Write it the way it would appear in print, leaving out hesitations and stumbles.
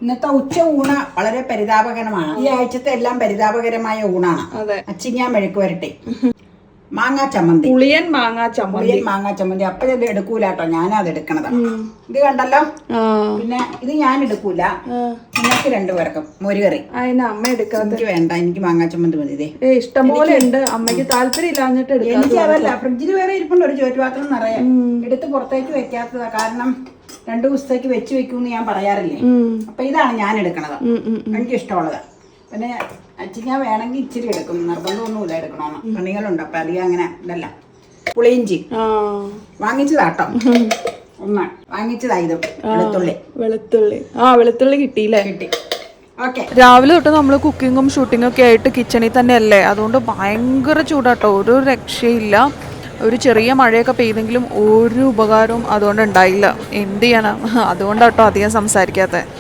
ഇന്നത്തെ ഉച്ച ഊണ് വളരെ പരിതാപകരമാണ്. ഈ ആഴ്ചത്തെ എല്ലാം പരിതാപകരമായ ഊണാണ്. അച്ചിങ്ങ മെഴുക്ക് വരട്ടെ, മാങ്ങാ ചമ്മന്തി, പുളിയൻ മാങ്ങാ ചമ്മന്തി. അപ്പോഴത് എടുക്കൂല കേട്ടോ, ഞാനത് എടുക്കണതാണ്. ഇത് കണ്ടല്ലോ. പിന്നെ ഇത് ഞാൻ എടുക്കൂല, നിങ്ങൾക്ക് രണ്ടുപേർക്കും മോരുകറി. അമ്മ എടുക്കാതെ. എനിക്ക് വേണ്ട, എനിക്ക് മാങ്ങാ ചമ്മന്തി മതി. ഇതേ ഇഷ്ടംപോലെ ഉണ്ട്, അമ്മയ്ക്ക് താല്പര്യം ഇല്ലാഞ്ഞിട്ട് എനിക്ക് അതല്ല, ഫ്രിഡ്ജിൽ വേറെ ഇരിപ്പുണ്ട് ഒരു ചോറ്റുപാത്രം നിറയെ. എടുത്ത് പുറത്തേക്ക് വെക്കാത്തതാ, കാരണം 2 ദിവസത്തേക്ക് വെച്ച് വെക്കൂന്ന് ഞാൻ പറയാറില്ലേ. അപ്പൊ ഇതാണ് ഞാൻ എടുക്കണത്, എനിക്ക് ഇഷ്ടമുള്ളത്. പിന്നെ അച്ചിങ്ങ വേണമെങ്കിൽ ഇച്ചിരി എടുക്കും, നിർബന്ധമൊന്നുമില്ല എടുക്കണമെന്ന്. പണികളുണ്ട്, അപ്പൊ അധികം അങ്ങനെ ഇതല്ല. പുളിയിഞ്ചി വാങ്ങിച്ചതാട്ടോ, ഒന്ന് വാങ്ങിച്ചതാ. ഇത് വെളുത്തുള്ളി കിട്ടിയില്ലേ? കിട്ടി. ഓക്കെ. രാവിലെ തൊട്ട് നമ്മൾ കുക്കിങ്ങും ഷൂട്ടിങ്ങും ഒക്കെ ആയിട്ട് കിച്ചണിൽ തന്നെ അല്ലേ, അതുകൊണ്ട് ഭയങ്കര ചൂടാട്ടോ, ഒരു രക്ഷയില്ല. ഒരു ചെറിയ മഴയൊക്കെ പെയ്തെങ്കിലും ഒരു ഉപകാരവും അതുകൊണ്ട് ഉണ്ടായില്ല. എന്ത് ചെയ്യാനാ, അതുകൊണ്ടാട്ടോ അധികം സംസാരിക്കാത്തത്.